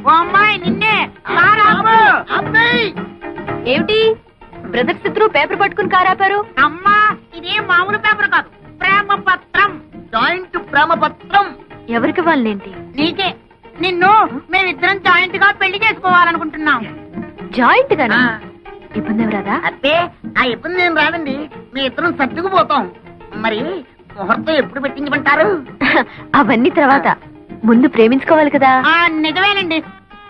ఓ అమ్మాయి నిన్నే ఏమిటి బ్రదర్స్ ఇద్దరు పేపర్ పట్టుకుని కారాపారు? అమ్మా ఇదే మామూలు పేపర్ కాదు, ప్రేమ పత్రం, జాయింట్ ప్రేమ పత్రం. ఎవరికి వాళ్ళేంటి? నీకే. నిన్ను మేమిద్దరం జాయింట్ గా పెళ్లి చేసుకోవాలనుకుంటున్నాం. జాయింట్ గానా? ఇబ్బంది రాదా? అబ్బే ఆ ఇబ్బంది నేను రాదండి, మీ ఇద్దరం సర్దుకుపోతాం. మరి ముహూర్తం ఎప్పుడు పెట్టించమంటారు? అవన్నీ తర్వాత, ముందు ప్రేమించుకోవాలి కదా. నిజమేనండి.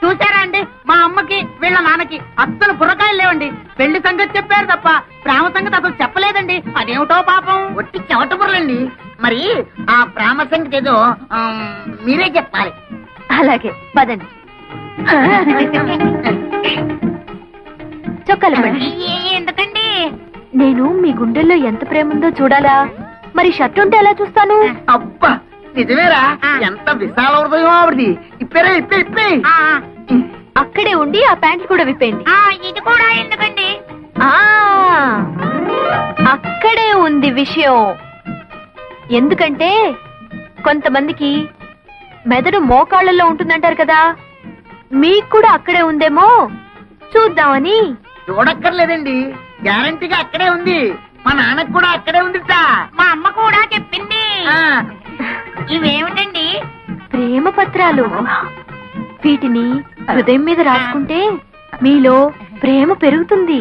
చూసారా అండి, మా అమ్మకి వీళ్ళ నాన్నకి అస్సలు బుర్రకాయలు లేవండి. పెళ్లి సంగతి చెప్పారు తప్ప ప్రేమ సంగతి అసలు చెప్పలేదండి. అదేమిటో పాపం. ఒట్టి చెమట బుర్రండి. మరి ఆ ప్రేమ సంగతి ఏదో మీరే చెప్పాలి. అలాగే పదండి. చొక్కాలు పడండి. ఎందుకండి? నేను మీ గుండెల్లో ఎంత ప్రేమ ఉందో చూడాలా? మరి షర్ట్ ఉంటే ఎలా చూస్తాను? అబ్బా నిజమేరా, ఎంత విశాల హృదయం ఆవిడది. ఇప్పేరా ఇప్పే ఇప్పే. అక్కడే ఉండి ఆ ప్యాంట్లు కూడా విప్పేయండి. ఇది కూడా ఎందుకండి? అక్కడే ఉంది విషయం. ఎందుకంటే కొంతమందికి మెదడు మోకాళ్ళల్లో ఉంటుందంటారు కదా, మీకు కూడా అక్కడే ఉందేమో చూద్దామని. చూడక్కర్లేదండి, గ్యారంటీగా అక్కడే ఉంది. మా నాన్నకు కూడా అక్కడే ఉందిట. మా అమ్మ కూడా చెప్పింది. ఇవేమిటండి? ప్రేమ పత్రాలు. వీటిని హృదయం మీద రాసుకుంటే మీలో ప్రేమ పెరుగుతుంది.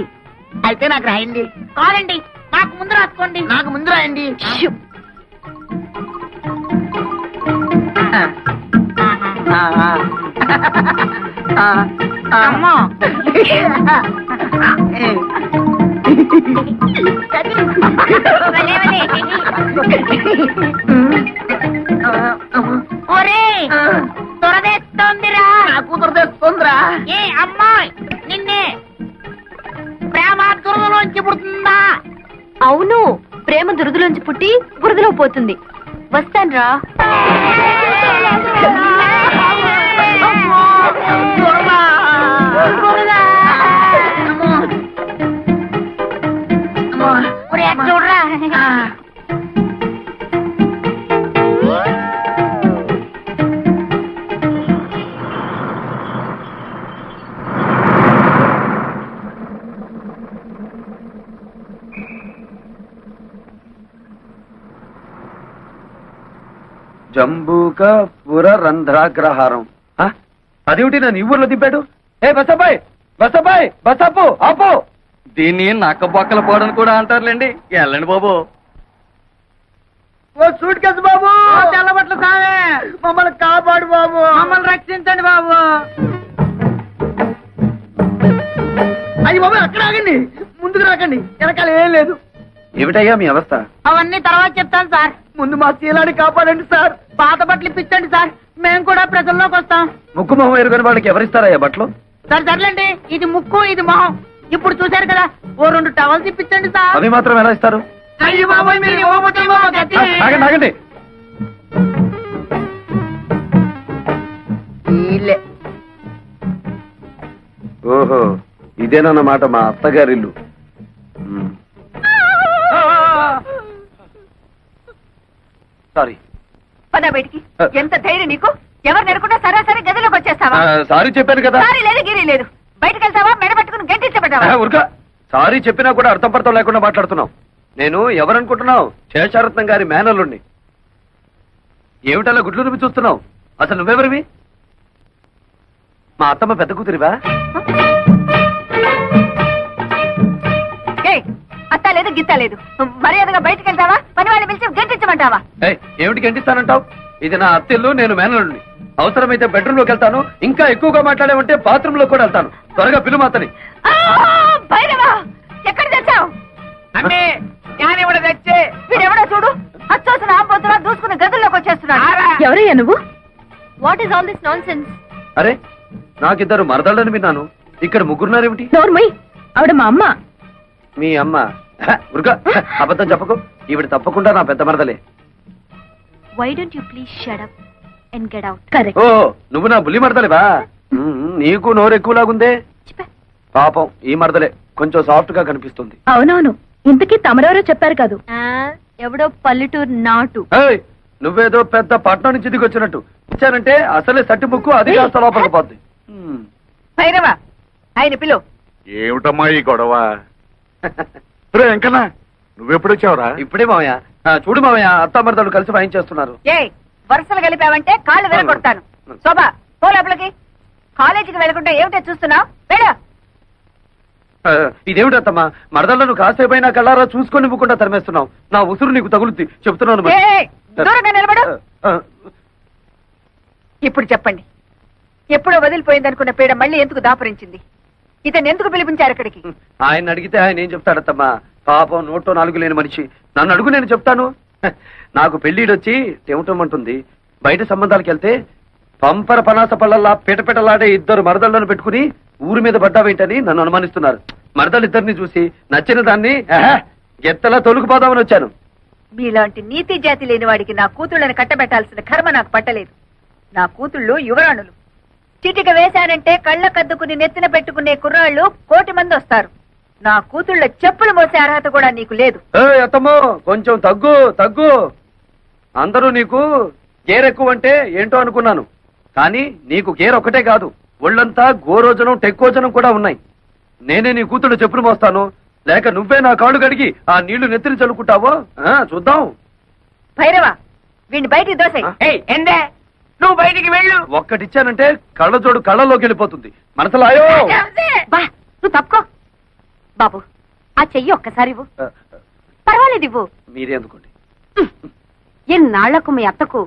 అయితే నాకు రాయండి. కాదండి, నాకు ముందు రాసుకోండి. నాకు ముందు రాయండి. షూ. అమ్మో. భలే, భలే. ఒరే దొరదేస్తోందిరా. నాకు దొరదేస్తోందిరా. ఏ అమ్మాయి నిన్నే ప్రేమ దురదలోంచి పుడుతుందా? అవును, ప్రేమ దురదలోంచి పుట్టి బురదలో పోతుంది. వస్తాన్రా. చూడరా. జంబూక పుర రంధ్రాగ్రహారం. అదేమిటి నన్ను ఈ ఊర్లో దింపాడు? ఏ బసబాయ్ బసబాయ్ బసపు ఆపు. దీన్ని నక్క బొక్కల పోవడం కూడా అంటారులేండి. వెళ్ళండి బాబు. ఓ సూట్ కేసు బాబు, తెల్లబట్లు సామే, మమ్మల్ని కాపాడు బాబు, మమ్మల్ని రక్షించండి బాబు. అయ్యి బాబు అక్కడ ఆగండి, ముందుకు రాకండి, వెనకాల ఏం లేదు. ఏమిటయ్యా మీ అవస్థ? అవన్నీ తర్వాత చెప్తాను సార్. ముందు మా శీలాన్ని కాపాడండి సార్. పాత బట్టలు ఇప్పించండి సార్, మేము కూడా ప్రజల్లోకి వస్తాం. ముక్కు మొహం ఎరుగని వాళ్ళకి ఎవరిస్తారయ్యా బట్టలు? సార్ సర్లేండి, ఇది ముక్కు ఇది మొహం. ఇప్పుడు చూశారు కదా, ఓ 2 టవల్స్ ఇప్పించండి సార్. అవి మాత్రం ఎలా ఇస్తారు? అయ్యి బాబాయ్ మీరు ఇవ్వబోతే ఆగండి ఆగండి. ఓహో, ఇదేనన్నమాట మా అత్తగారిల్లు. సారీ. పద బయటికి. ఎంత ధైర్యం నీకు? ఎవరు నెరకుండా సరాసరి గదిలోకి వచ్చేస్తావా? సారీ చెప్పాను కదా. సారీ లేదు గిరి లేదు. బయటకు వెళ్తావా? మెడబట్టుకుని గంటించబడ్డావా? ఉరక. సారీ చెప్పినా కూడా అర్థం పర్థం లేకుండా మాట్లాడుతున్నావు. నేను ఎవరనుకుంటున్నావు? శేషారత్నం గారి మేనల్లుండి. ఏమిటలా గుడ్లు నువ్వు చూస్తున్నావు? అసలు నువ్వెవరివి? మా అత్తమ్మ పెద్ద కూతురివా? అత్త లేదు గిత్త లేదు. మర్యాదగా బయటకు వెళ్తావా? పని వాళ్ళని పిలిచి గంటించమంటావా? ఏమిటి గంటిస్తానంటావు? ఇది నా అత్తిల్లు, నేను మేనల్లుండి. అవసరమైతే బెడ్రూమ్ లోకి వెళ్తాను. ఇంకా ఎక్కువగా మాట్లాడేమంటే బాత్రూమ్ లో కూడా వెళ్తాను. త్వరగా పిలువు మాతని. ఎక్కడ తెచ్చావు? అమ్మే జ్ఞానివడ తెచ్చే. వీడెవడో చూడు, అచ్చోసిన ఆంబోతులా దూసుకుని గదుల్లోకి వచ్చేస్తున్నాడు. ఎవరయ్యా నువ్వు? What is all this non sense? అరే, నాకిద్దరు మరదళ్ళని విన్నాను. ఇక్కడ ముగ్గురున్నారేమిటి? నోర్మై, ఆవిడ మా అమ్మ. మీ అమ్మ? ఉరక, అబద్ధం చెప్పకు. ఈవిడ తప్పకుండా నా పెద్ద మరదలే. Why don't you please shut up and get out? Correct. ఓ, నువ్వు నా బుల్లి మరదలేవా? నీకు నోరు ఎక్కువలాగుందే. పాపం ఈ మరదలే కొంచెం సాఫ్ట్ గా కనిపిస్తుంది. అవునవును, ఇంతకీ తమరెవరో చెప్పారు కాదు. ఎవడో పల్లెటూరు నాటు. నువ్వేదో పెద్ద పట్నం నుంచి దిగొచ్చినట్టు ఇచ్చానంటే అసలే సట్టి ముక్కు అది కాస్త లోపలికి పోద్ది. భైరవ ఆయన పిలు. ఏమిటమ్మా ఈ గొడవ? రే వెంకన్నా, నువ్వెప్పుడు వచ్చావురా? ఇప్పుడే మావయ్య. చూడు మావయ్య, అత్తామరదలు కలిసి వాయించేస్తున్నారు. ఏ వరుసలు కలిపావంటే కాళ్ళు విరగొడతాను. శోభా పో లోపలికి. కాలేజీకి వెళ్ళకుండా ఏమిటో చూస్తున్నావు? వెళ్ళు. ఇదేమిటత్తమ్మా, మరదలను కాసేపైనా కళ్ళారా చూసుకొని ఇవ్వకుండా తరిమేస్తున్నావు. నా ఉసురు నీకు తగులుద్ది, చెప్తున్నాను మరి. ఏయ్, దూరంగా నిలబడు. ఇప్పుడు చెప్పండి, ఎప్పుడో వదిలిపోయిందనుకున్న పీడ మళ్ళీ ఎందుకు దాపురించింది? ఇతను ఎందుకు పిలిపించారు ఇక్కడికి? ఆయన అడిగితే ఆయన ఏం చెప్తాడత్తమ్మా? పాపం నోట్లో నాలుగు లేని మనిషి. నన్ను అడుగు, నేను చెప్తాను. నాకు పెళ్లిడొచ్చి తెవటమంటుంది. బయట సంబంధాలకు వెళ్తే పంపర పనాస పళ్ళల్లా పిటపిటలాడే ఇద్దరు మరదళ్లను పెట్టుకుని ఊరి మీద పడ్డావేంటని నన్ను అనుమానిస్తున్నారు. మరదలిద్దరిని చూసి నచ్చిన దాన్ని ఎత్తలా తొలుకుపోదామని వచ్చాను. మీలాంటి నీతి జాతి లేని వాడికి నా కూతుళ్ళని కట్టబెట్టాల్సిన కర్మ నాకు పట్టలేదు. నా కూతుళ్ళు యువరాణులు. చిటిక వేశానంటే కళ్ళ కద్దుకుని నెత్తిన పెట్టుకునే కుర్రాళ్ళు 1,000,000 మంది వస్తారు. నా కూతుళ్ళ చెప్పులు మోసే అర్హత కూడా నీకు లేదు. అత్తమ్మో, కొంచెం తగ్గు తగ్గు. అందరూ నీకు గేరెక్కువ అంటే ఏంటో అనుకున్నాను, కానీ నీకు గేర్ ఒక్కటే కాదు, ఒళ్ళంతా గోరోజనం టెక్కోజనం కూడా ఉన్నాయి. నేనే నీ కూతురు చెప్పులు మోస్తాను, లేక నువ్వే నా కాళ్ళు కడిగి ఆ నీళ్లు నెత్తిని చల్లుకుంటావో చూద్దాం. భైరవ, వీడిని బయటికి దోసేయ్. ఎందే నువ్వు బయటికి వెళ్ళు. ఒక్కటిచ్చానంటే కళ్ళజోడు కళ్ళలోకి వెళ్ళిపోతుంది. మనసులాయో బా, నువ్వు తప్పుకో. బాబు, ఆ చెయ్యి ఒక్కసారి ఇవ్వు. పర్వాలేదు, ఇవ్వు. మీరే అందుకోండి. ఎన్నాళ్లకు మీ అత్తకు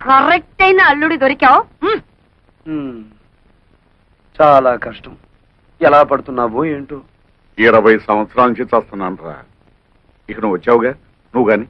కరెక్ట్ అయిన అల్లుడి దొరికావు. చాలా కష్టం. ఎలా పడుతున్నావో ఏంటో. 20 సంవత్సరాల నుంచి చేస్తున్నాను రా. ఇక నువ్వు వచ్చావుగా, నువ్వు గాని.